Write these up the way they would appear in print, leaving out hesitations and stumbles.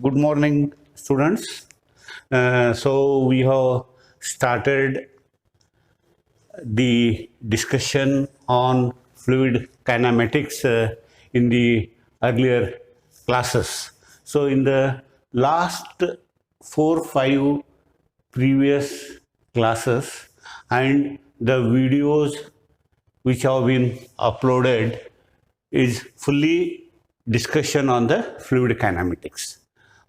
Good morning, students. So we have started the discussion on fluid kinematics in the earlier classes. So in the last 4-5 previous classes and the videos which have been uploaded is fully discussion on the fluid kinematics.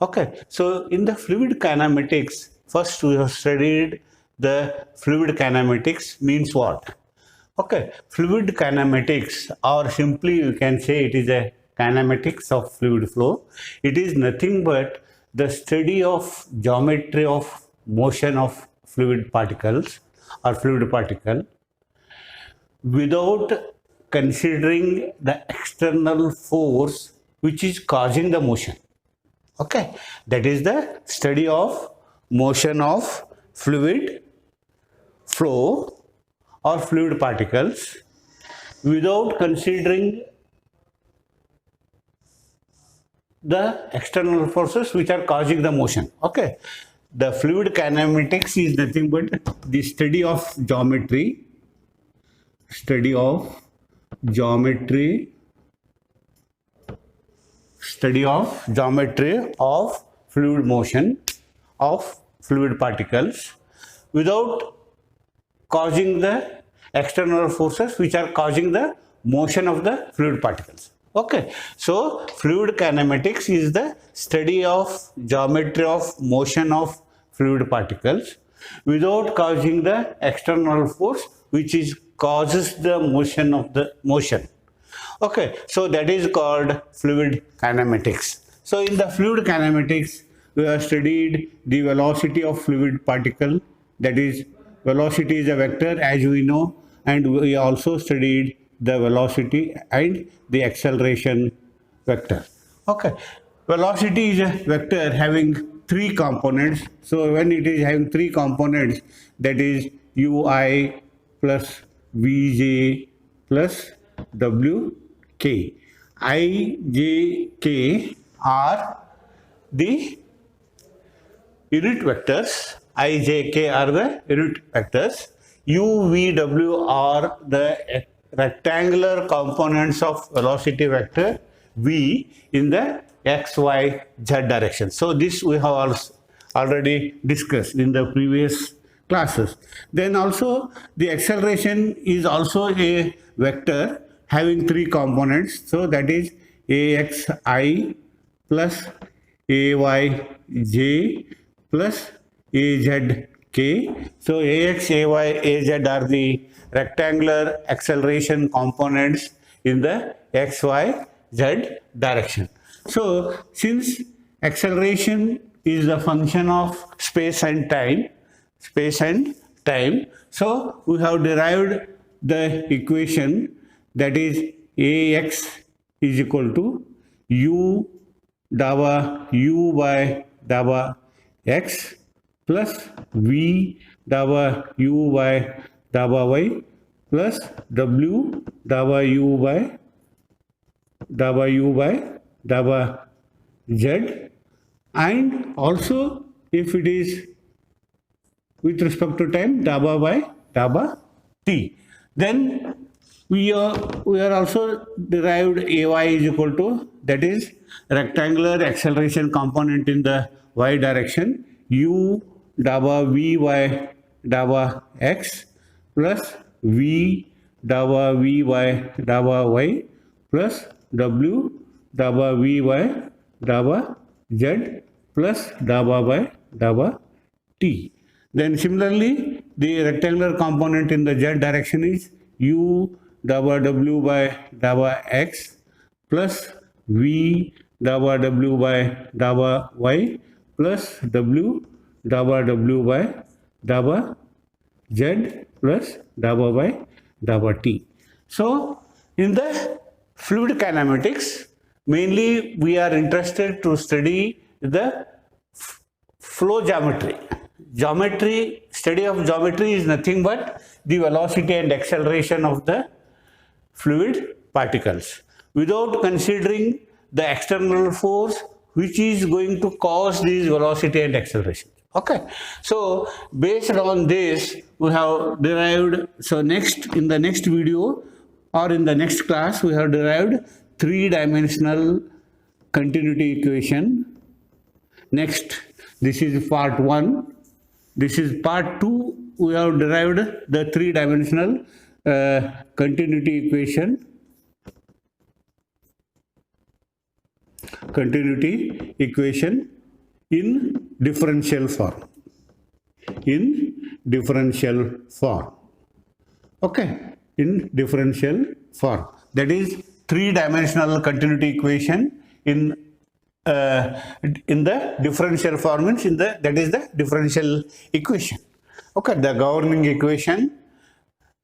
Okay, so in the fluid kinematics, first we have studied the fluid kinematics means what? Okay, fluid kinematics, or simply you can say it is a kinematics of fluid flow. It is nothing but the study of geometry of motion of fluid particles or fluid particle without considering the external force which is causing the motion. Okay, that is the study of motion of fluid flow or fluid particles without considering the external forces which are causing the motion. Okay, the fluid kinematics is nothing but the study of geometry of fluid motion of fluid particles without causing the external forces which are causing the motion of the fluid particles. Okay, so fluid kinematics is the study of geometry of motion of fluid particles without causing the external force which is causes the motion of the motion. Okay, so that is called fluid kinematics. So in the fluid kinematics, we have studied the velocity of fluid particle, that is velocity is a vector as we know, and we also studied the velocity and the acceleration vector. Okay, velocity is a vector having three components. So when it is having three components, that is ui plus vj plus wk. I, j, k are the unit vectors. I, j, k are the unit vectors. U, v, w are the rectangular components of velocity vector v in the x, y, z direction. So this we have already discussed in the previous classes. Then also the acceleration is also a vector having three components. So that is axi plus ayj plus azk. So ax, ay, az are the rectangular acceleration components in the x, y, z direction. So since acceleration is a function of space and time, so we have derived the equation, that is ax is equal to u by x plus v u by y plus w u by z, and also if it is with respect to time by t. Then we are also derived ay is equal to, that is rectangular acceleration component in the y direction, u vy x plus v vy y plus w vy z plus by t. Then similarly the rectangular component in the z direction is u w by x plus v w by y plus w by z plus by t. So in the fluid kinematics, mainly we are interested to study the flow geometry. Study of geometry is nothing but the velocity and acceleration of the fluid particles without considering the external force which is going to cause this velocity and acceleration. Okay, so based on this we have derived, so next, in the next video or in the next class, we have derived three-dimensional continuity equation. Next, this is part 1. This is part 2. We have derived the three-dimensional continuity equation. Continuity equation in differential form. In differential form. Okay, in differential form. That is three-dimensional continuity equation in the differential form, means in the, that is the differential equation. Okay, the governing equation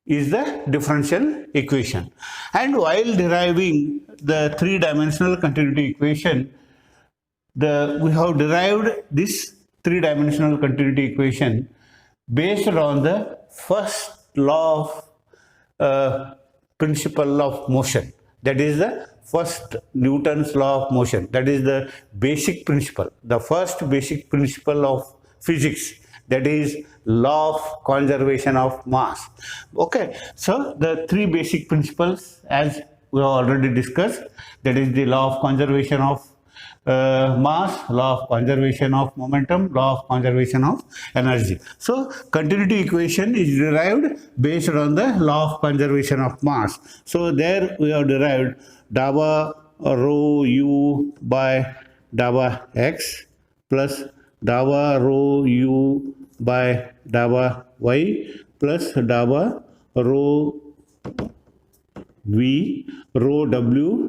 is the differential equation. And while deriving the three-dimensional continuity equation, we have derived this three-dimensional continuity equation based on the first law of principle of motion. That is the first Newton's law of motion. That is the basic principle, the first basic principle of physics. That is law of conservation of mass. Okay, so the three basic principles, as we have already discussed, that is the law of conservation of mass, law of conservation of momentum, law of conservation of energy. So continuity equation is derived based on the law of conservation of mass. So there we have derived dava rho u by dava x plus dava rho u by dava y plus dava rho v rho w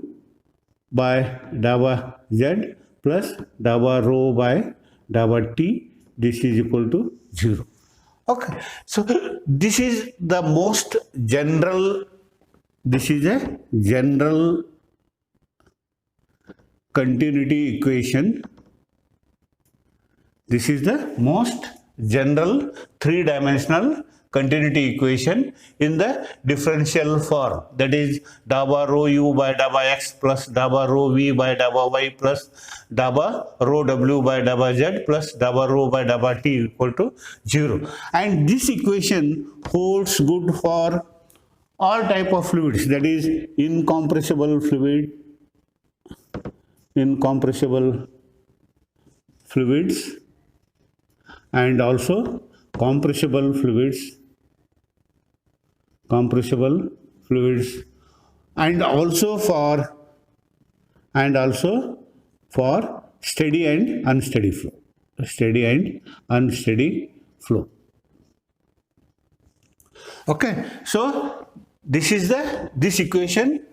by dava z plus dava rho by dava t. This is equal to 0. Okay, so this is the most general, this is a general continuity equation. This is the most general three-dimensional continuity equation in the differential form. That is dava rho u by dava x plus dava rho v by dava y plus dava rho w by dava z plus dava rho by dava t equal to 0. And this equation holds good for all type of fluids, that is incompressible fluid, incompressible fluids, and also compressible fluids, and also for steady and unsteady flow, Okay, so this equation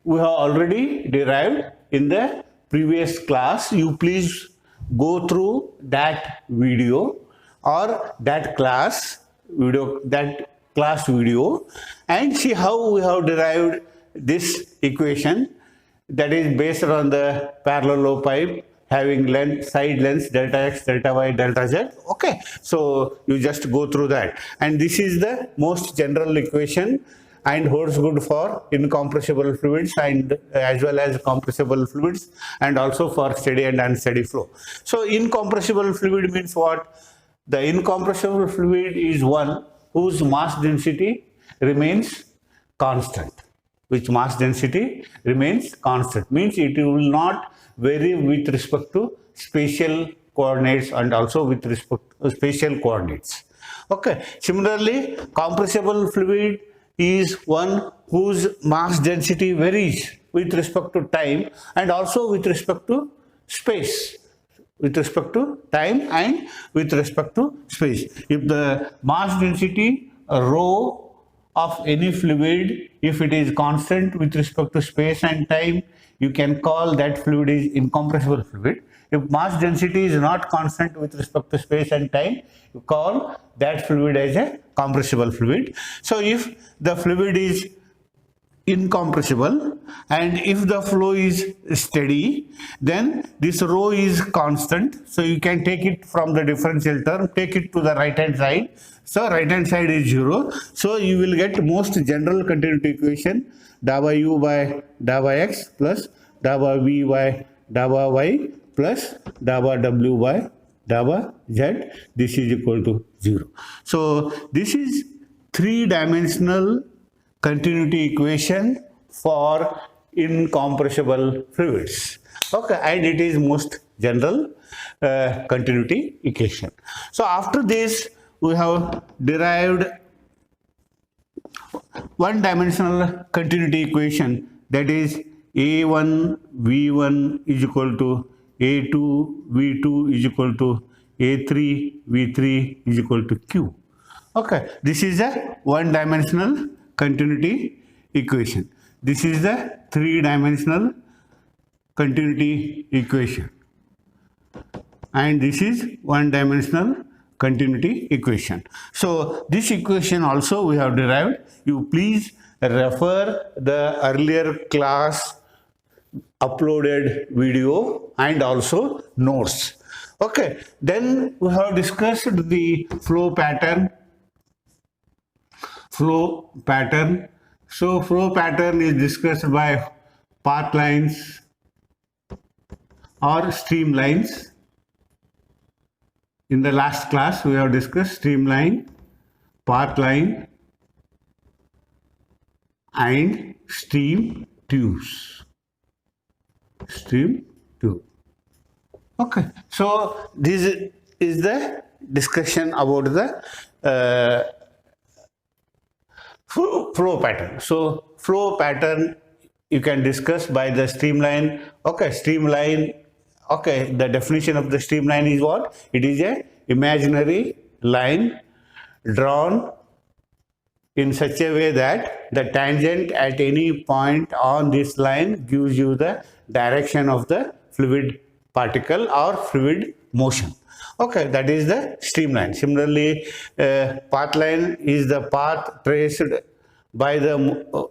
we have already derived in the previous class. You please go through that video or that class video and see how we have derived this equation, that is based on the parallelopipe having side lengths delta x, delta y, delta z. Okay, so you just go through that, and this is the most general equation and holds good for incompressible fluids and as well as compressible fluids, and also for steady and unsteady flow. So incompressible fluid means what? The incompressible fluid is one whose mass density remains constant, means it will not vary with respect to spatial coordinates and also with respect to spatial coordinates. Okay, similarly compressible fluid is one whose mass density varies with respect to time and also with respect to space, If the mass density rho of any fluid, if it is constant with respect to space and time, you can call that fluid is incompressible fluid. If mass density is not constant with respect to space and time, you call that fluid as a compressible fluid. So if the fluid is incompressible and if the flow is steady, then this rho is constant. So you can take it from the differential term, take it to the right hand side. So right hand side is 0. So you will get most general continuity equation, dava u by dava x plus dava v by dava y plus daba w by daba z, this is equal to 0. So this is three-dimensional continuity equation for incompressible fluids. Okay, and it is most general continuity equation. So after this, we have derived one-dimensional continuity equation, that is A1 V1 is equal to A2 V2 is equal to A3 V3 is equal to Q. Okay, this is a one-dimensional continuity equation. This is the three-dimensional continuity equation, and this is one-dimensional continuity equation. So this equation also we have derived. You please refer the earlier class uploaded video and also notes. Okay, then we have discussed the flow pattern. So flow pattern is discussed by path lines or streamlines. In the last class, we have discussed streamline, path line, and stream tubes. Stream tube. Okay, so this is the discussion about the flow pattern. So flow pattern you can discuss by the streamline. Okay, streamline. Okay, the definition of the streamline is what? It is a imaginary line drawn in such a way that the tangent at any point on this line gives you the direction of the fluid particle or fluid motion. Okay, that is the streamline. Similarly, path line is the path traced by the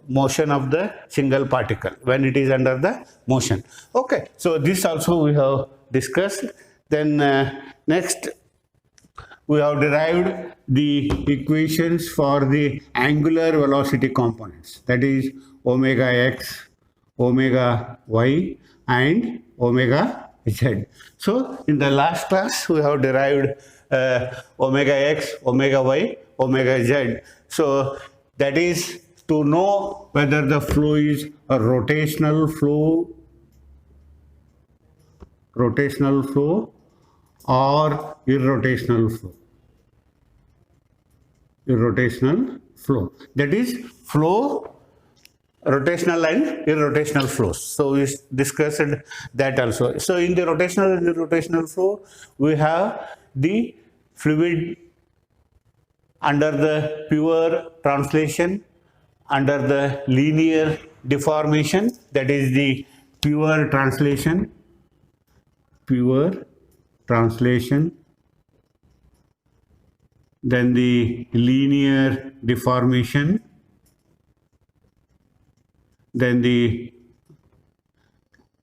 motion of the single particle when it is under the motion. Okay, so this also we have discussed. Then next we have derived the equations for the angular velocity components, that is omega x, omega y and omega z. So in the last class we have derived omega x, omega y, omega z. So that is to know whether the flow is a rotational flow or irrotational flow. That is flow, rotational and irrotational flows. So we discussed that also. So in the rotational and irrotational flow, we have the fluid under the pure translation, under the linear deformation, that is the pure translation, then the linear deformation, then the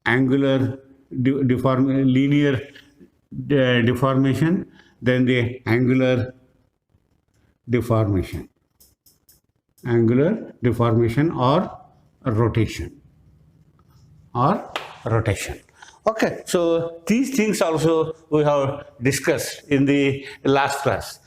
angular linear deformation, then the angular deformation or rotation. Okay, so these things also we have discussed in the last class.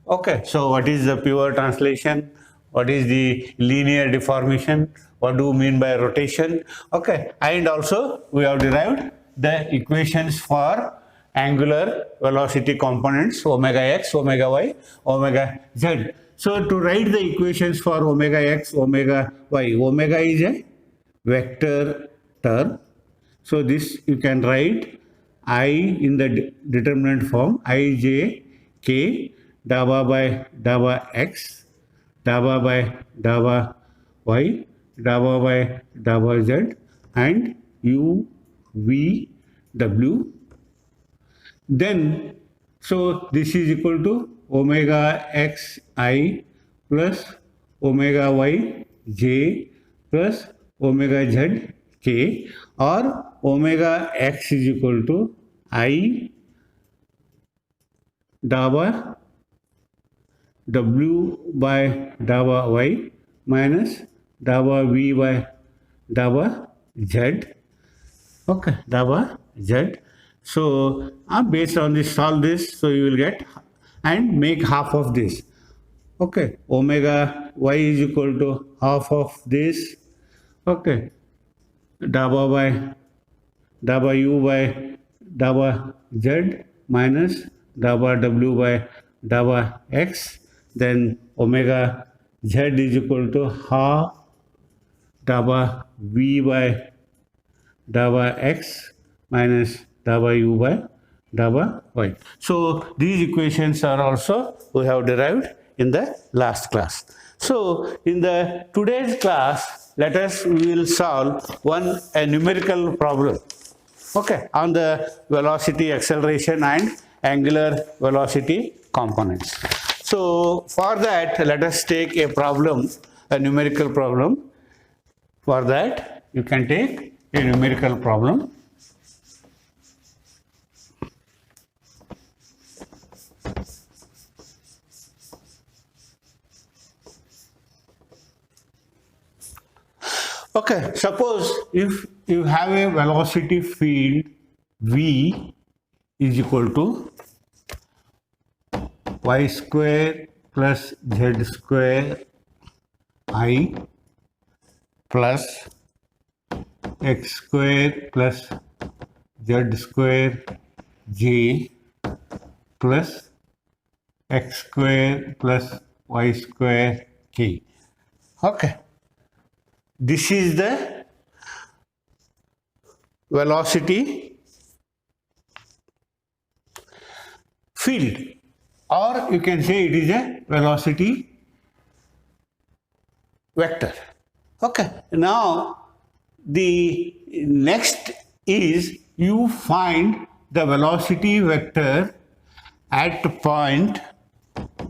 Okay, so what is the pure translation? What is the linear deformation? What do you mean by rotation? Okay, and also we have derived the equations for angular velocity components omega x, omega y, omega z. So to write the equations for omega x, omega y, omega is a vector term. So this you can write I in the determinant form, I j k daba by daba x, daba by daba y, daba by daba z, and u v w. Then so this is equal to omega x I plus omega y j plus omega z k, or omega x is equal to I daba w by daba y minus daba v by daba z. Okay, daba z. So based on this, solve this, so you will get and make half of this. Okay, omega y is equal to half of this. Okay, dabba by dabba u by dabba z minus dabba w by dabba x. Then omega z is equal to half dabba v by dabba x minus dabba u by dabba y. So these equations are also we have derived in the last class. So in the today's class, we will solve a numerical problem, okay, on the velocity, acceleration and angular velocity components. So for that, let us take a problem, a numerical problem. For that, you can take a numerical problem. Okay, suppose if you have a velocity field V is equal to y square plus z square I plus x square plus z square j plus x square plus y square k. Okay. This is the velocity field, or you can say it is a velocity vector. Okay. Now the next is you find the velocity vector at point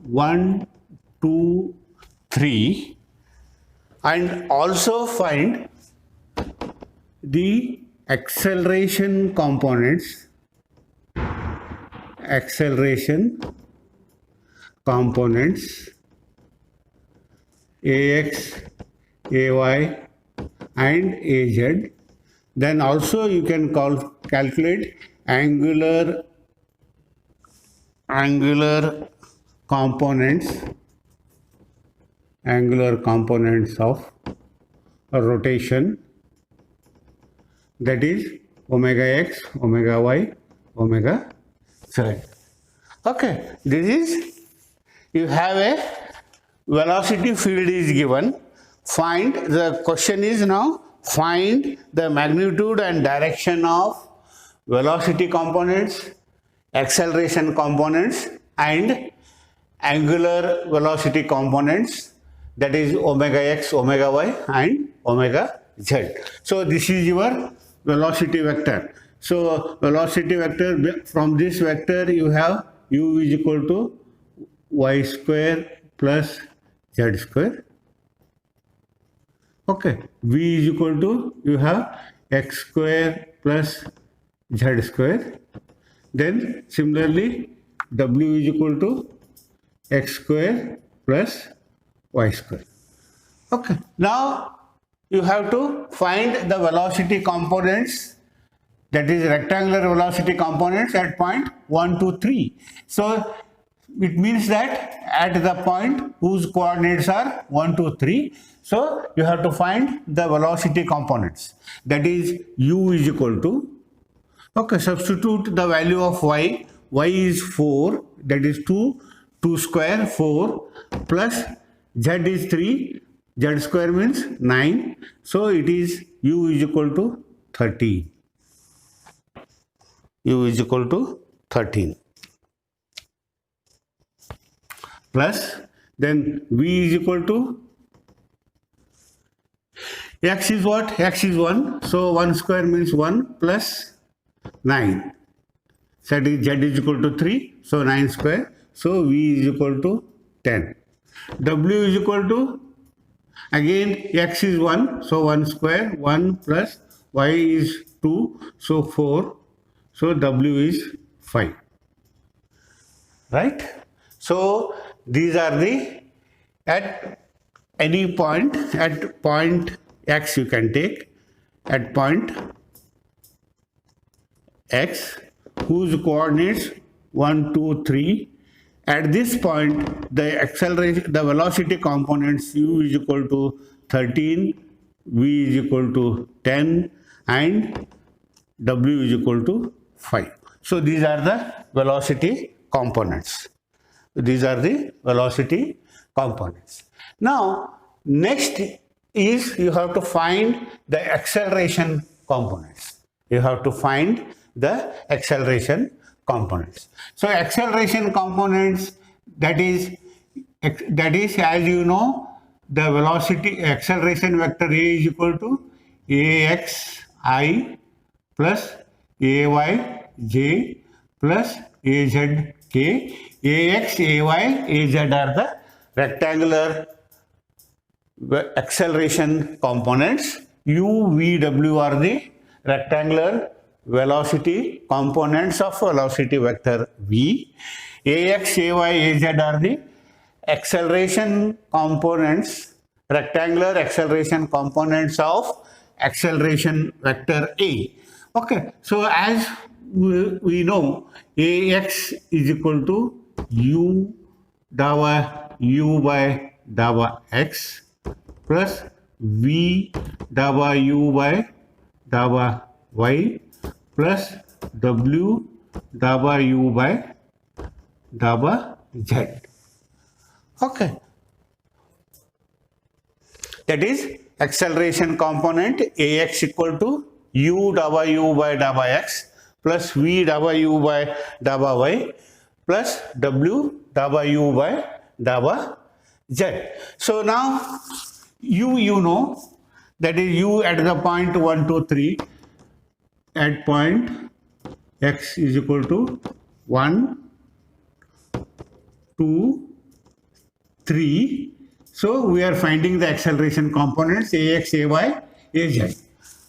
1, 2, 3 and also find the acceleration components ax, ay and az. Then also you can calculate angular components of a rotation, that is omega x, omega y, omega z. Okay, this is, you have a velocity field is given. Find, the question is now find the magnitude and direction of velocity components, acceleration components and angular velocity components, that is omega x, omega y and omega z. So this is your velocity vector. So velocity vector, from this vector you have u is equal to y square plus z square. Okay, v is equal to, you have x square plus z square. Then similarly w is equal to x square plus y square. Okay, now you have to find the velocity components, that is rectangular velocity components at point 1, 2, 3. So it means that at the point whose coordinates are 1, 2, 3, so you have to find the velocity components, that is u is equal to, okay, substitute the value of y is 4, that is 2 square 4 plus z is 3, z square means 9, so it is u is equal to 13. U is equal to 13 plus, then v is equal to, x is what? X is 1, so 1 square means 1 plus 9, that is z is equal to 3, so 9 square, so v is equal to 10. W is equal to, again x is 1, so 1 square, 1 plus y is 2, so 4, so w is 5, right? So these are the, at any point, at point x you can take, at point x whose coordinates 1, 2, 3. At this point, the acceleration, the velocity components u is equal to 13, v is equal to 10, and w is equal to 5. So these are the velocity components. These are the velocity components. Now, next is you have to find the acceleration components. You have to find the acceleration components. So acceleration components, that is as you know, the velocity acceleration vector A is equal to AXI plus AYJ plus AZK. AX, AY, AZ are the rectangular acceleration components. U, V, W are the rectangular velocity components of velocity vector V. AX, AY, AZ are the acceleration components, rectangular acceleration components of acceleration vector A. Okay, so as we know, AX is equal to U by dava X plus V u by dava Y plus W u by dava Z. Okay. That is acceleration component AX equal to U by dava X plus V u by dava Y plus W u by dava Z. So now you know, that is U at the point 1, 2, 3, at point X is equal to 1, 2, 3. So we are finding the acceleration components AX, AY, AZ.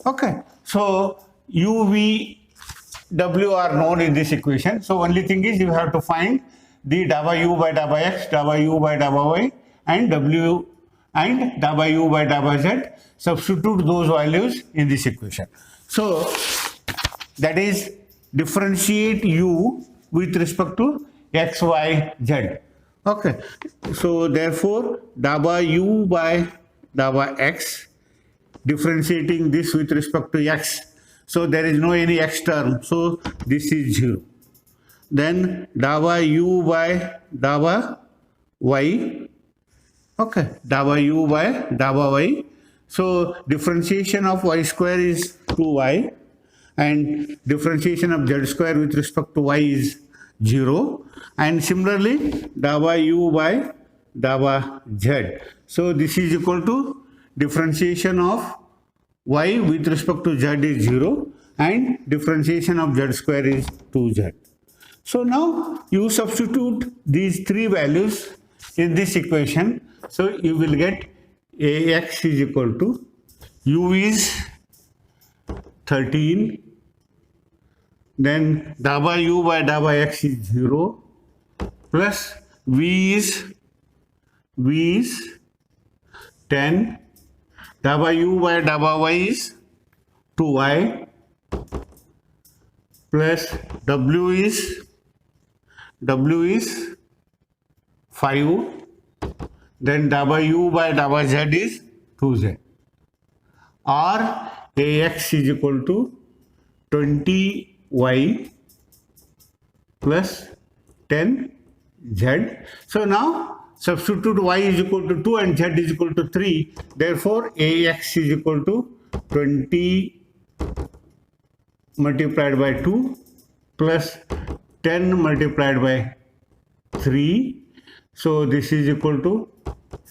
Okay. So U, V, W are known in this equation. So only thing is you have to find the dava U by dava X, dava U by dava Y, and W and dava U by dava Z. Substitute those values in this equation. So that is differentiate U with respect to X, Y, Z. Okay. So therefore dava U by dava X, differentiating this with respect to X. So there is no any X term. So this is 0. Then dava U by dava Y. Okay. Dava U by dava Y. So differentiation of Y square is 2Y. And differentiation of Z square with respect to Y is 0. And similarly dava U by dava Z. So this is equal to differentiation of Y with respect to Z is 0 and differentiation of Z square is 2Z. So now you substitute these three values in this equation. So you will get AX is equal to U is 13, then dava U by dava X is 0 plus V is 10, dava U by dava Y is 2Y plus W is 5, then dava U by dava Z is 2Z, or AX is equal to 20Y plus 10Z. So now substitute Y is equal to 2 and Z is equal to 3. Therefore AX is equal to 20 multiplied by 2 plus 10 multiplied by 3. So this is equal to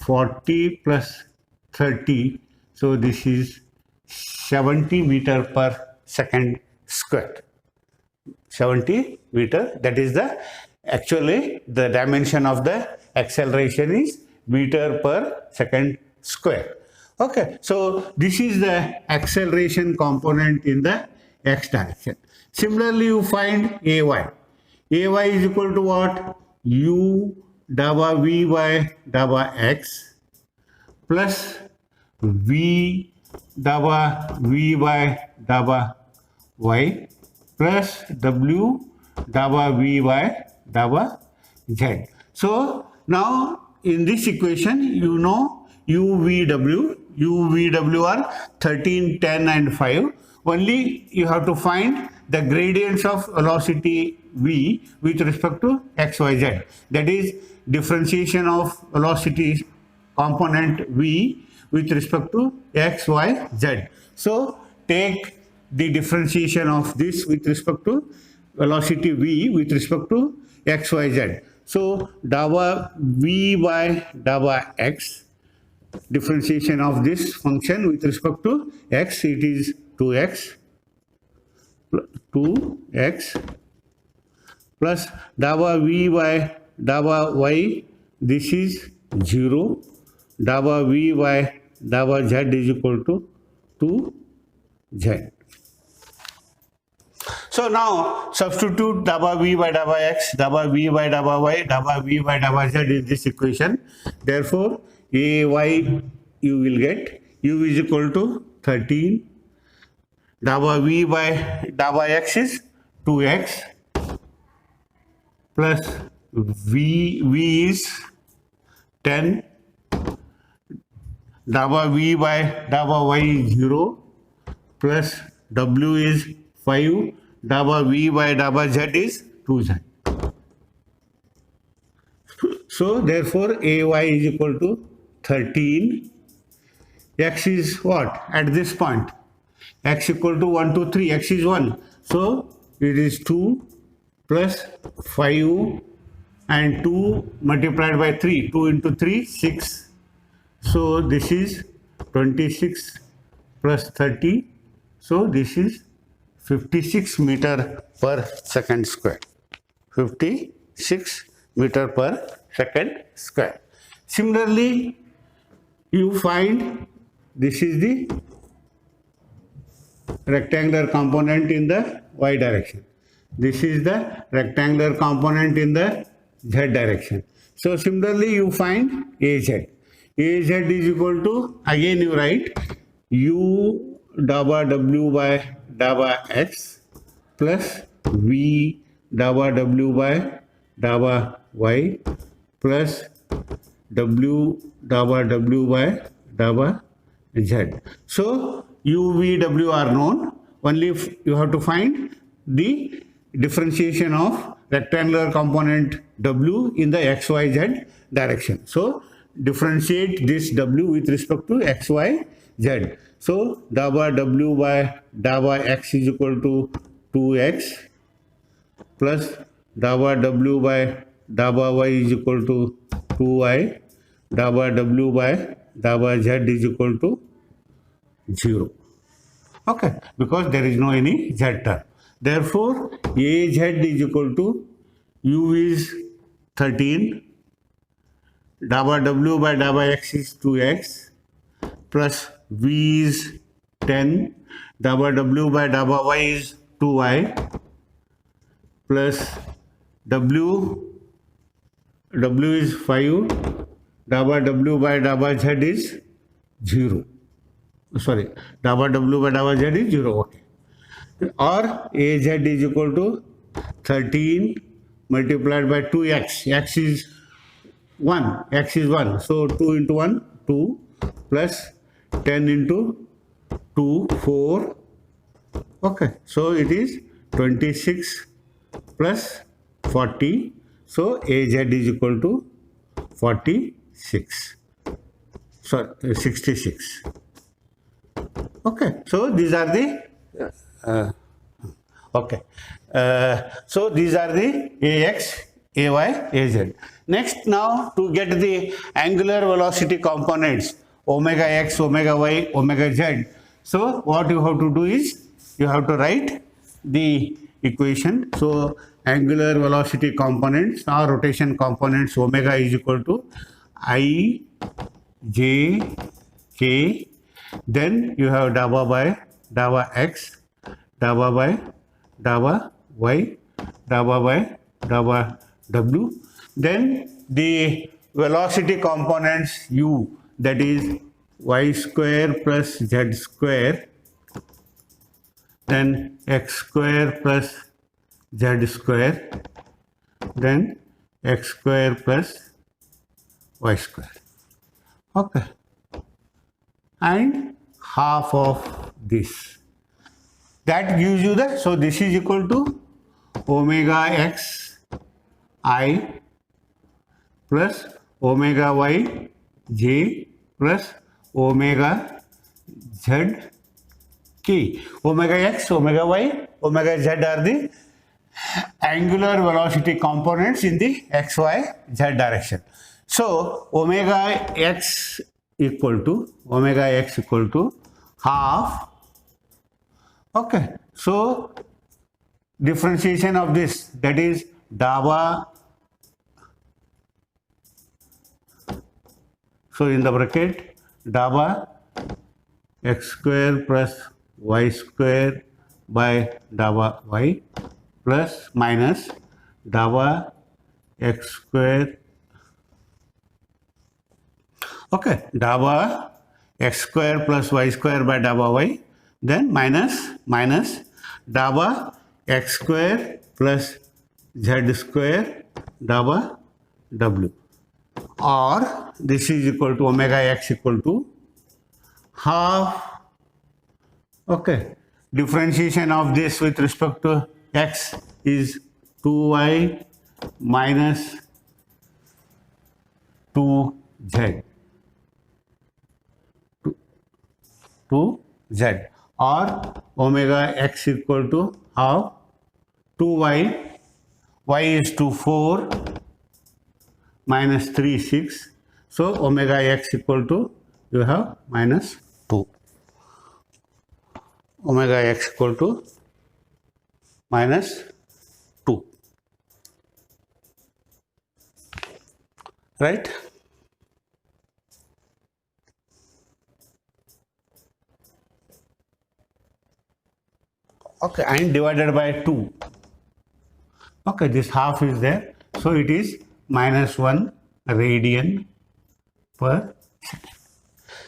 40 plus 30. So this is 70 meter per second squared. 70 meter, that is the actually the dimension of the acceleration is meter per second square. Okay, so this is the acceleration component in the x direction. Similarly, you find AY. AY is equal to what? U dava V by dava X plus V dava V by dava Y plus W dava v by dava z. So now in this equation, you know UVW are 13, 10 and 5. Only you have to find the gradients of velocity v with respect to x, y, z. That is differentiation of velocity component v with respect to x, y, z. So take the differentiation of this with respect to velocity v with respect to x, y, z. So dava v by dava x, differentiation of this function with respect to x, it is 2x plus dava v by dava y, this is 0. Dava v by dava z is equal to 2z. So now substitute dava v by dava x, dava v by dava y, dava v by dava z in this equation. Therefore, ay you will get u is equal to 13. Dava v by dava x is 2x plus v is 10. Dava v by dava y is 0 plus w is 5. Dava v by dava z is 2z. So therefore ay is equal to 13. X is what? At this point, x equal to 1, 2, 3. X is 1. So it is 2 plus 5 and 2 multiplied by 3. 2 into 3, 6. So this is 26 plus 30. So this is 56 meter per second square. 56 meter per second square. Similarly, you find this is the rectangular component in the y direction. This is the rectangular component in the z direction. So similarly, you find az. Az is equal to, again you write u dava w by dava x plus v dava w by dava y plus w dava w by dava z. So u, v, w are known. Only if you have to find the differentiation of rectangular component w in the x, y, z direction. So differentiate this w with respect to x, y, z. So dava w by dava x is equal to 2x plus dava w by dava y is equal to 2y. Dava w by dava z is equal to 0. Okay, because there is no any z term. Therefore, az is equal to u is 13. Dava w by dava x is 2x plus v is 10. Dava w by dava y is 2y plus w is 5. Dava w by dava z is 0. Sorry, dava w by dava z is 0. Okay. Or az is equal to 13 multiplied by 2x. X is 1. X is 1. So 2 into 1, 2 plus 10 into 2, 4. Okay. So it is 26 plus 40. So az is equal to 46. Sorry, 66. Okay. So these are the so these are the ax, ay, az. Next, now to get the angular velocity components omega x, omega y, omega z. So what you have to do is you have to write the equation. So angular velocity components or rotation components omega is equal to I, j, k. Then you have dava by dava x, dava by dava y, dava by dava w. Then the velocity components u, that is y square plus z square, then x square plus z square, then x square plus y square. Okay, and half of this. That gives you the, so this is equal to omega x I plus omega y j plus omega z k. Omega x, omega y, omega z are the angular velocity components in the x, y, z direction. So omega x equal to half. Okay, so differentiation of this, that is dava. So in the bracket dava x square plus y square by dava y plus minus dava x square. Okay, dava x square plus y square by dava y, then minus dava x square plus z square dava w, or this is equal to omega x equal to half. Okay, differentiation of this with respect to x is 2y minus 2z, 2z, or omega x equal to half 2y, y is 2 4 minus 3 6, so omega x equal to, you have minus 2, omega x equal to minus 2, right? Okay, and divided by 2. Okay, this half is there, so it is minus 1 radian per second.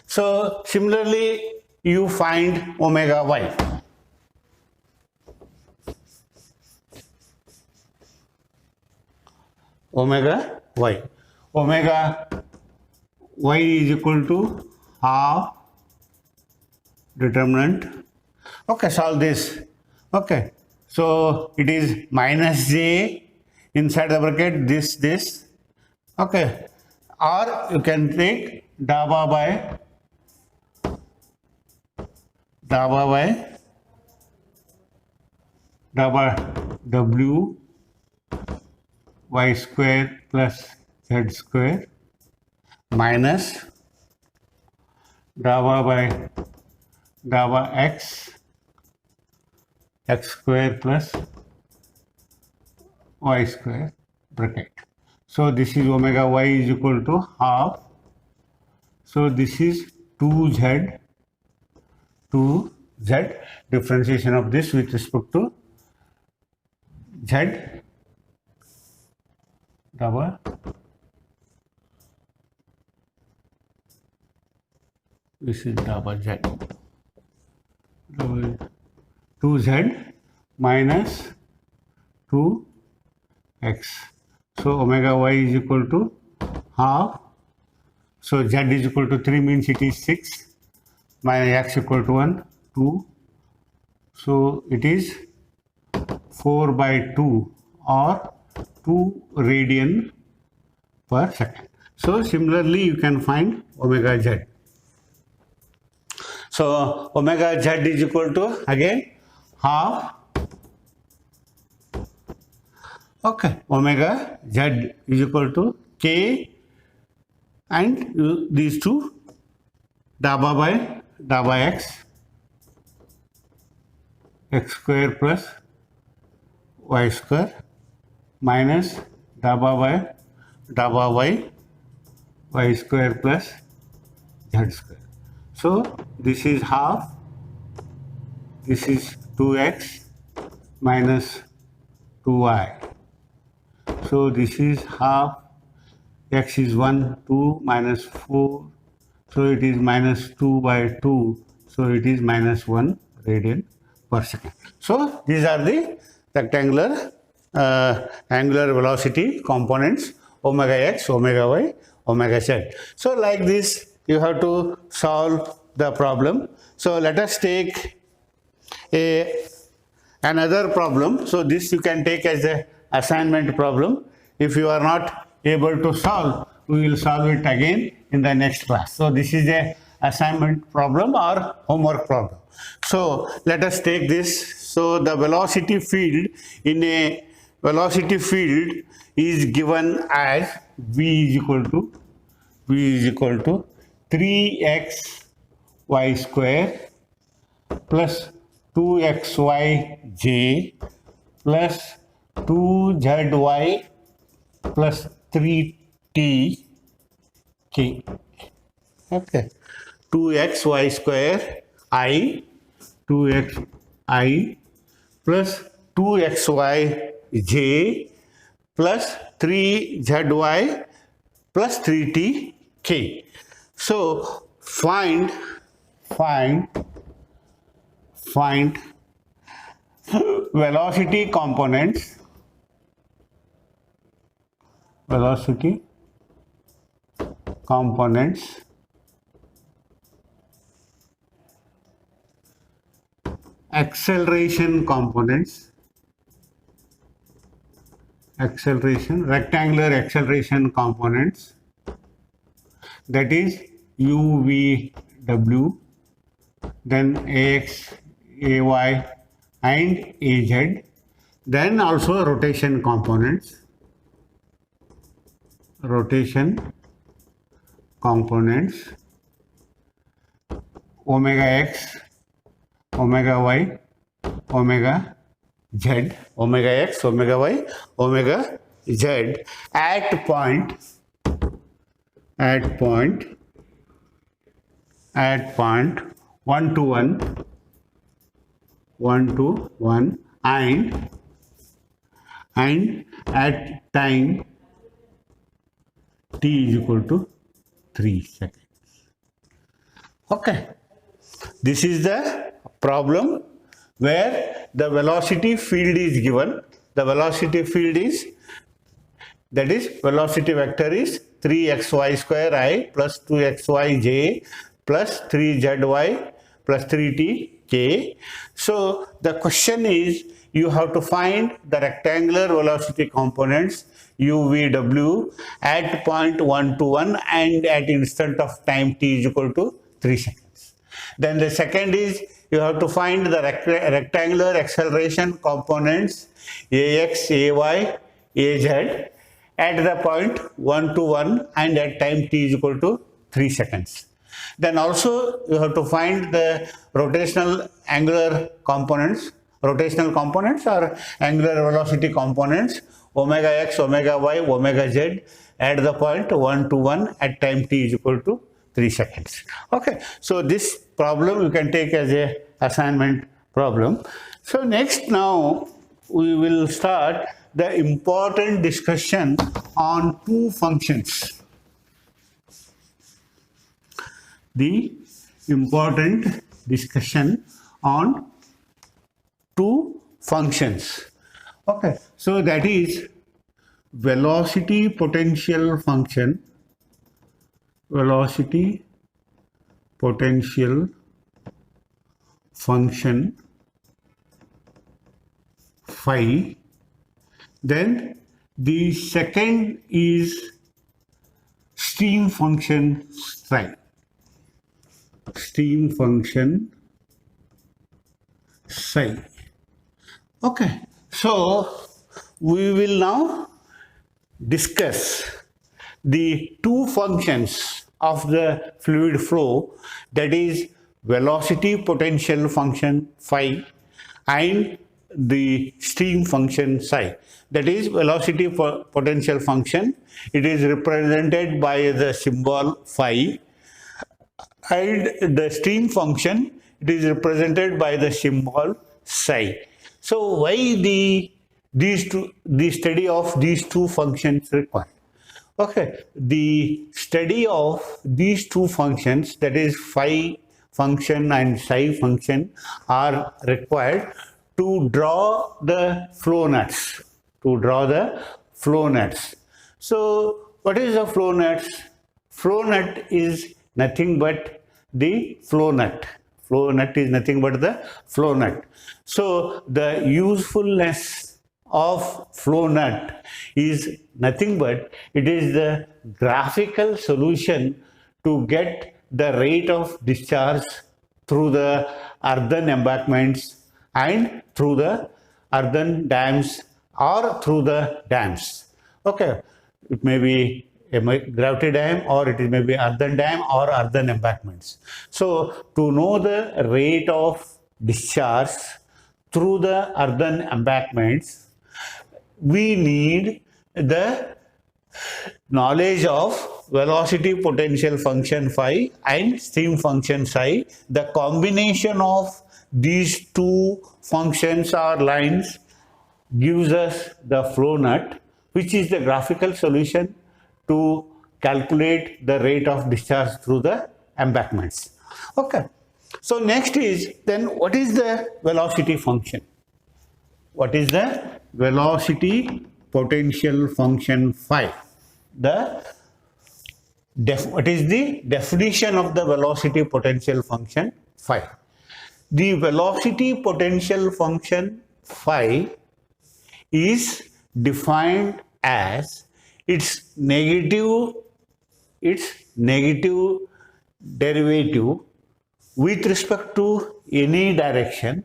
So similarly, you find omega y. Omega y. Omega y is equal to half determinant. Okay, solve this. Okay, so it is minus j inside the bracket this. Okay, or you can take dava by w y square plus z square minus dava by dava x square plus y square bracket. So this is omega y is equal to half. So this is 2z, differentiation of this with respect to z dava. This is dava z. 2z minus 2x. So omega y is equal to half. So z is equal to 3 means it is 6 minus x equal to 1, 2. So it is 4 by 2 or 2 radian per second. So similarly you can find omega z. So omega z is equal to again half. Okay, omega z is equal to k, and these two dava by dava x square plus y square minus dava by dava y square plus z square. So this is half, this is 2x minus 2y. So this is half, x is 1, 2 minus 4, so it is minus 2 by 2, so it is minus 1 radian per second. So these are the rectangular angular velocity components omega x, omega y, omega z. So like this you have to solve the problem. So let us take another problem. So this you can take as a assignment problem. If you are not able to solve, we will solve it again in the next class. So this is a assignment problem or homework problem. So let us take this. So the velocity field in a velocity field is given as v is equal to 3x y square plus 2xyj plus 2zy plus 3tk. Okay, 2xy square I, 2xi plus 2xyj plus 3zy plus 3tk. So find velocity components acceleration components, rectangular acceleration components, that is u, v, w, then ax, ay and az, then also rotation components, omega x, omega y, omega z, omega x, omega y, omega z at point 1 to 1 and at time t is equal to 3 seconds. Okay, this is the problem where the velocity field is given. The velocity field is, that is, velocity vector is 3xy square I plus 2xyj plus 3zy plus 3tk. So the question is, you have to find the rectangular velocity components u, v, w at point 1 to 1 and at instant of time t is equal to 3 seconds. Then the second is, you have to find the rectangular acceleration components ax, ay, az at the point 1 to 1 and at time t is equal to 3 seconds. Then also you have to find the rotational components or angular velocity components omega x, omega y, omega z at the point 1 to 1 at time t is equal to 3 seconds. Okay, so this problem you can take as a assignment problem. So next, now we will start the important discussion on two functions. The important discussion on two functions. Okay, so that is velocity potential function, phi. Then the second is stream function psi. Okay, so we will now discuss the two functions of the fluid flow, that is velocity potential function phi and the stream function psi. That is velocity potential function, it is represented by the symbol phi, and the stream function, it is represented by the symbol psi. So why the study of these two functions required? Okay, the study of these two functions, that is phi function and psi function, are required to draw the flow nuts. So what is the flow nuts? Flow nut is nothing but the flow nut. Flow nut is nothing but the flow nut. So the usefulness of flow nut is nothing but it is the graphical solution to get the rate of discharge through the earthen embankments and through the earthen dams or through the dams. Okay, it may be a gravity dam or it may be earthen dam or earthen embankments. So to know the rate of discharge through the earthen embankments, we need the knowledge of velocity potential function phi and stream function psi. The combination of these two functions or lines gives us the flow nut, which is the graphical solution to calculate the rate of discharge through the embankments. Okay. So next is then what is the velocity function? What is the velocity potential function phi? What is the definition of the velocity potential function phi? The velocity potential function phi is defined as its negative derivative with respect to any direction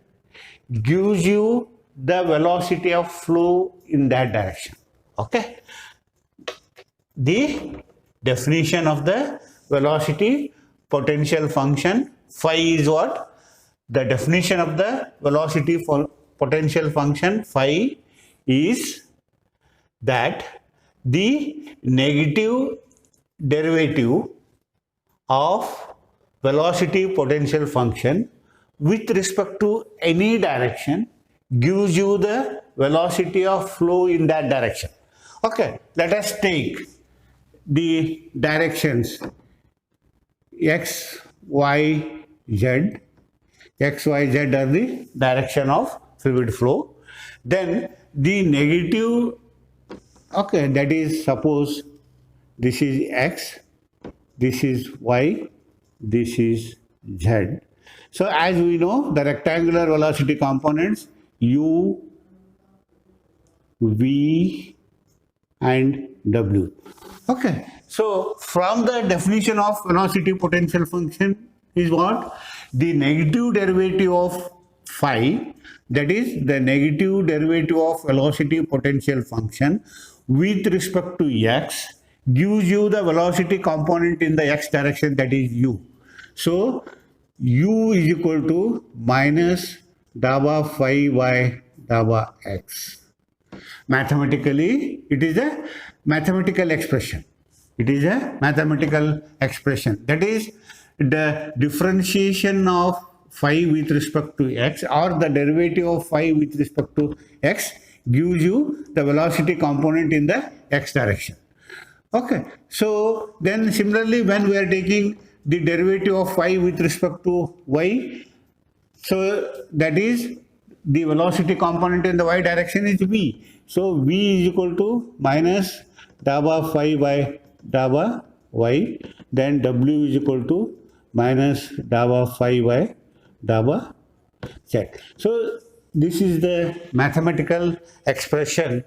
gives you the velocity of flow in that direction. Okay. The definition of the velocity potential function phi is what? The definition of the velocity potential function phi is that the negative derivative of velocity potential function with respect to any direction gives you the velocity of flow in that direction. Okay, let us take the directions x, y, z. X, y, z are the direction of fluid flow. Then the negative, okay, that is, suppose this is x, this is y, this is z. So as we know, the rectangular velocity components u, v and w. Okay, so from the definition of velocity potential function is what? The negative derivative of phi, that is the negative derivative of velocity potential function with respect to x gives you the velocity component in the x direction, that is u. So u is equal to minus dava phi by dava x. Mathematically, it is a mathematical expression. It is a mathematical expression. That is the differentiation of phi with respect to x or the derivative of phi with respect to x gives you the velocity component in the x direction. Okay. So then similarly, when we are taking the derivative of phi with respect to y, so that is the velocity component in the y direction is v. So v is equal to minus dava phi by dava y, then w is equal to minus dava phi by dava z. So this is the mathematical expression.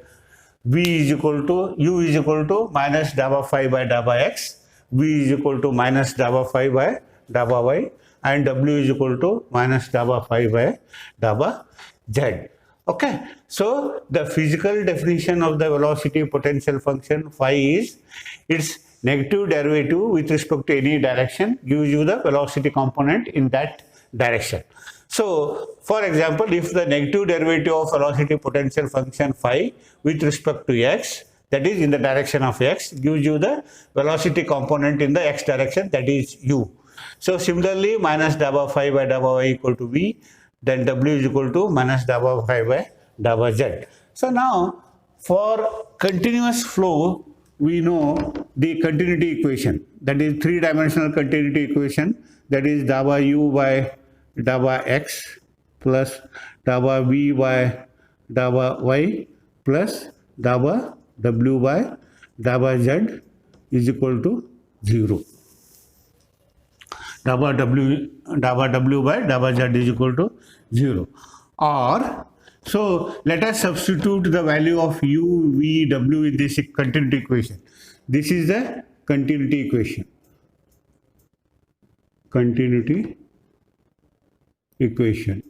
V is equal to, u is equal to minus dava phi by dava x, v is equal to minus dava phi by dava y, and w is equal to minus dava phi by dava z. Okay, so the physical definition of the velocity potential function phi is its negative derivative with respect to any direction gives you the velocity component in that direction. So for example, if the negative derivative of velocity potential function phi with respect to x, that is in the direction of x, gives you the velocity component in the x direction, that is u. So similarly, minus dava phi by dava y equal to v, then w is equal to minus dava phi by dava z. So now for continuous flow, we know the continuity equation, that is three-dimensional continuity equation, that is dava u by dava x plus daba v by daba y plus daba w by daba z is equal to 0. Daba w by daba z is equal to 0. Or, so let us substitute the value of u, v, w in this continuity equation. This is the continuity equation. Continuity equation.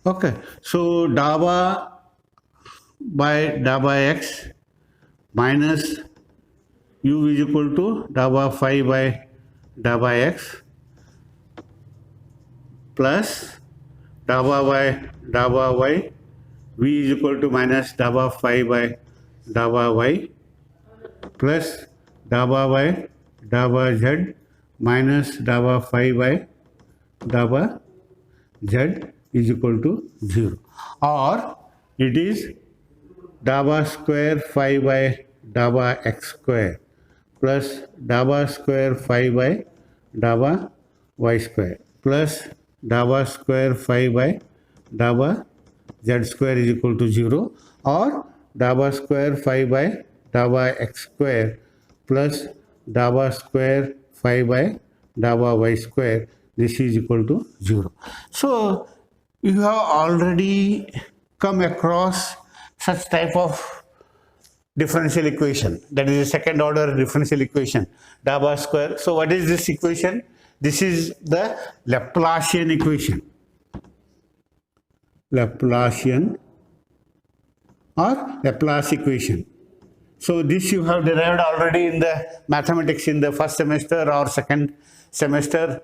Okay, so daba by daba x minus u is equal to daba phi by daba x plus daba by daba y, v is equal to minus daba phi by daba y plus daba by daba z minus daba phi by daba z is equal to 0. Or it is daba square phi by daba x square plus daba square phi by daba y square plus daba square phi by daba z square is equal to 0, or daba square phi by daba x square plus daba square phi by daba y square, this is equal to 0. So you have already come across such type of differential equation, that is a second order differential equation, daba square. So what is this equation? This is the Laplacian equation. Laplacian or Laplace equation. So this you have derived already in the mathematics in the first semester or second semester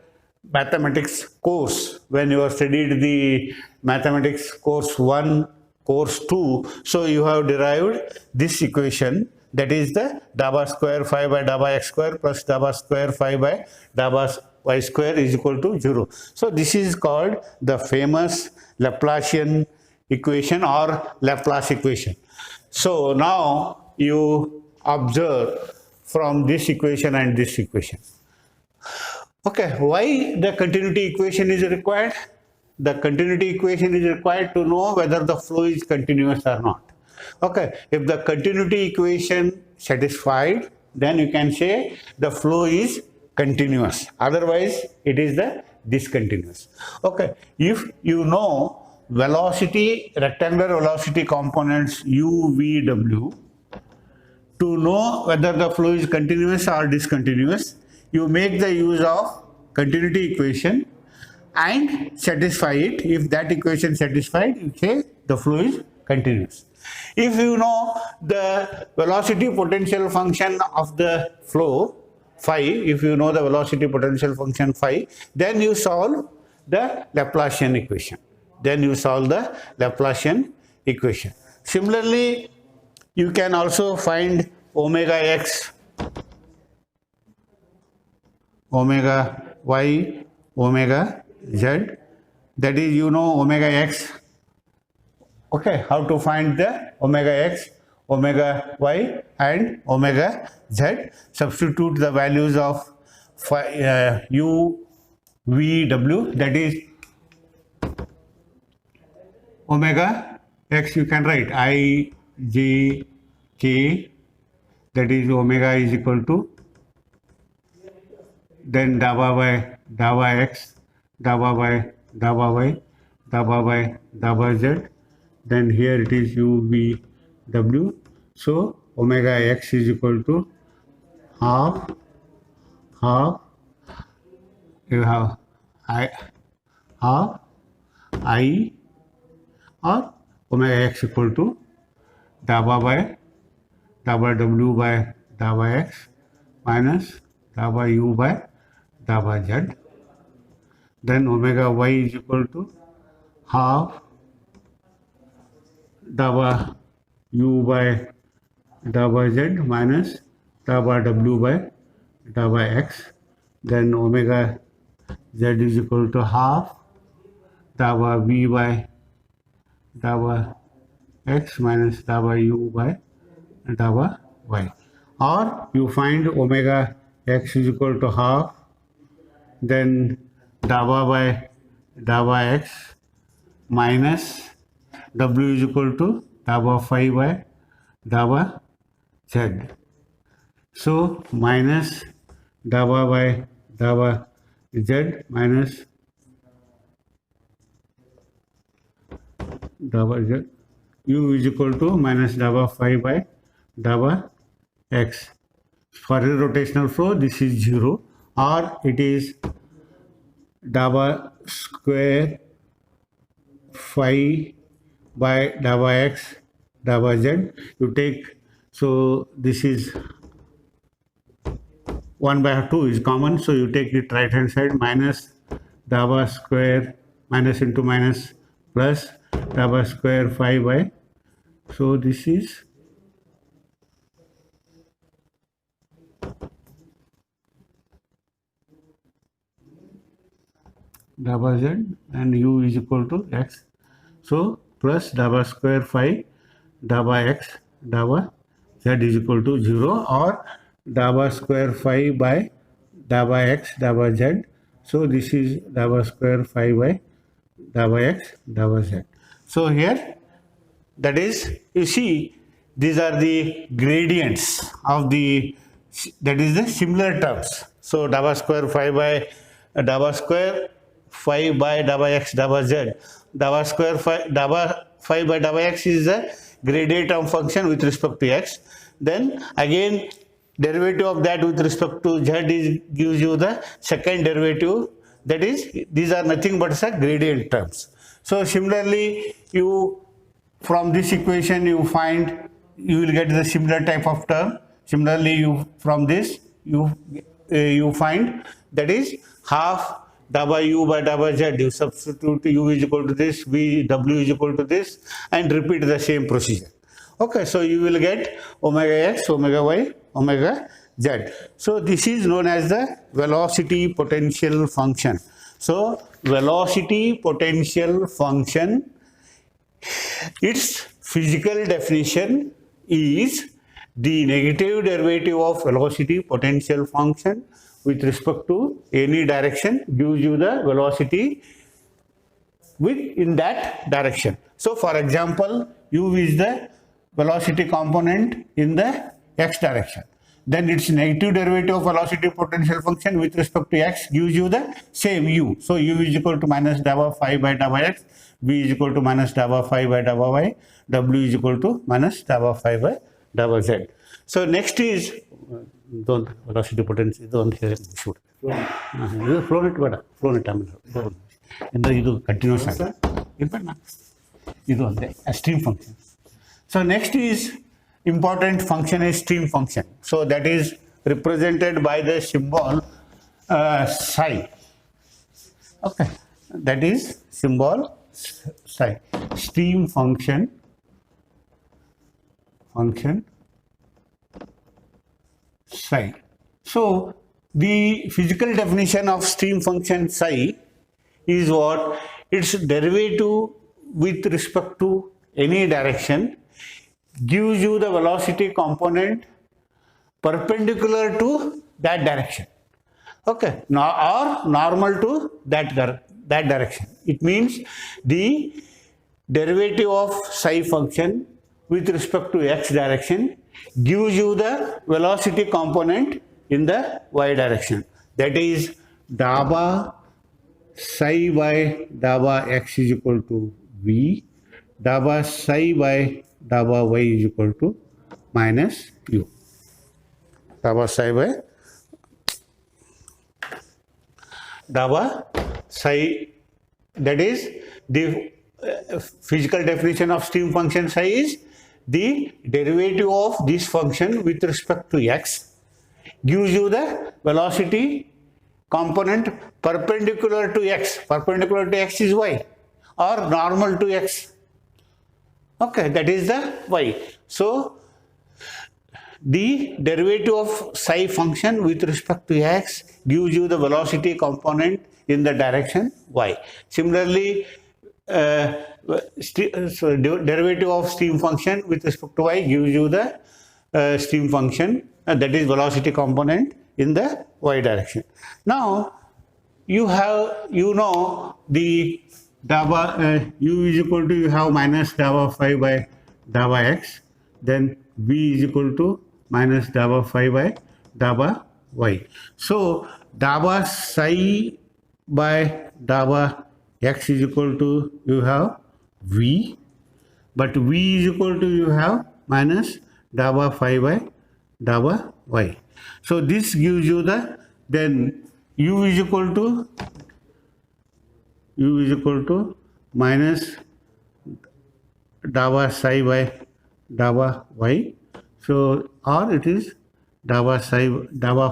mathematics course, when you have studied the mathematics course 1, course 2. So you have derived this equation, that is the daba square phi by daba x square plus daba square phi by daba y square is equal to 0. So this is called the famous Laplacian equation or Laplace equation. So now you observe from this equation and this equation. Okay, why the continuity equation is required? The continuity equation is required to know whether the flow is continuous or not. Okay, if the continuity equation satisfied, then you can say the flow is continuous. Otherwise, it is the discontinuous. Okay, if you know velocity, rectangular velocity components u, v, w, to know whether the flow is continuous or discontinuous, you make the use of continuity equation and satisfy it. If that equation satisfied, you say the flow is continuous. If you know the velocity potential function of the flow phi, if you know the velocity potential function phi, then you solve the Laplacian equation. Similarly, you can also find omega x, omega y, omega z, that is, you know omega x. Okay, how to find the omega x, omega y and omega z? Substitute the values of u, v, w, that is omega x you can write I, j, k, that is omega is equal to, then daba by daba x, daba by daba y, daba by daba z, then here it is u, v, w. So omega x is equal to half you have half I, or omega x equal to daba by daba w by daba x minus daba u by daba z. Then omega y is equal to half daba u by daba z minus daba w by daba x. Then omega z is equal to half daba v by daba x minus daba u by daba y. Or you find omega x is equal to half, then daba by daba x minus w is equal to dabba phi by dabba z. So minus dabba by dabba z minus dabba z, u is equal to minus dabba phi by dabba x. For a rotational flow, this is 0, or it is dabba square phi by dabba x dabba z. You take, so this is 1 by 2 is common, so you take it right hand side, minus dabba square, minus into minus plus dabba square phi by, so this is dabba z and u is equal to x. So plus dabba square phi dabba x dabba z is equal to 0, or dabba square phi by dabba x dabba z. So this is dabba square phi by dabba x dabba z. So here, that is, you see, these are the gradients of the, that is the similar terms. So dabba square phi by dabba square phi by dabba x dabba z. Dabba square phi by dabba x is the gradient of function with respect to x. Then again, derivative of that with respect to z is, gives you the second derivative. That is, these are nothing but the gradient terms. So similarly, you, from this equation you find, you will get the similar type of term. Similarly, you, from this you find, that is half dabba u by dabba z. You substitute u is equal to this, w is equal to this, and repeat the same procedure. Okay, so you will get omega x, omega y, omega z. So this is known as the velocity potential function. So velocity potential function, its physical definition is the negative derivative of velocity potential function with respect to any direction gives you the velocity in that direction. So for example, u is the velocity component in the x direction. Then its negative derivative of velocity potential function with respect to x gives you the same u. So u is equal to minus dabba phi by dabba x, v is equal to minus dabba phi by dabba y, w is equal to minus dabba phi by dabba z. So next is, don't velocity potential, don't here shoot. ಇದು flow net ಬೇಡ, flow net ಆಮೇಲೆ ಅಂದರೆ ಇದು continuous ಆಗಿ ಇರ್ಬೇಡ, ಇದು ಒಂದೇ stream function. So next is important function is stream function. So that is represented by the symbol psi. Okay, that is symbol psi. Stream function psi. So the physical definition of stream function psi is what? Its derivative with respect to any direction gives you the velocity component perpendicular to that direction. Okay, or normal to that direction. It means the derivative of psi function with respect to x direction gives you the velocity component in the y direction. That is dabba psi by dabba x is equal to v, dabba psi by dabba y is equal to minus u. Dabba psi by dabba psi, that is the physical definition of stream function psi is the derivative of this function with respect to x gives you the velocity component perpendicular to x. Perpendicular to x is y, or normal to x. Okay, that is the y. So the derivative of psi function with respect to x gives you the velocity component in the direction y. Similarly, derivative of stream function with respect to y gives you the stream function, that is velocity component in the y direction. Now you know the u is equal to, you have minus dava phi by dava x, then v is equal to minus dava phi by dava y. So dava psi by dava x is equal to, you have v, but v is equal to, you have minus dava phi by dava y. So this gives you the, then u is equal to minus dava psi by dava y. So or it is dava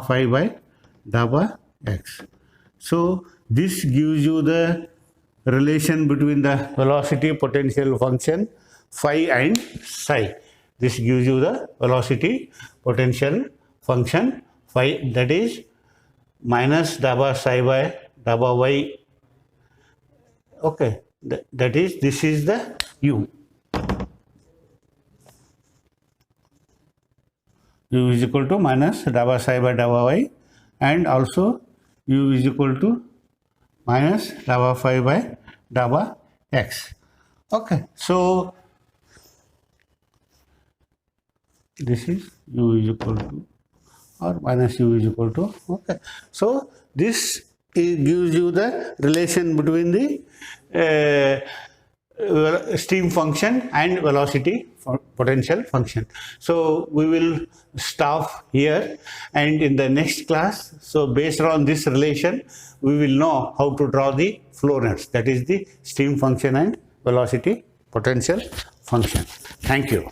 phi by dava x. So this gives you the relation between the velocity potential function phi and psi. This gives you the velocity potential function phi, that is minus dava psi by dava y. Okay, that is, this is the u. U is equal to minus dava psi by dava y, and also u is equal to minus dava phi by dava x. Okay, so this is u is equal to, or minus u is equal to, okay. So this gives you the relation between the stream function and velocity potential function. So we will stop here, and in the next class, so based on this relation, we will know how to draw the flow nets, that is the stream function and velocity potential function. Thank you.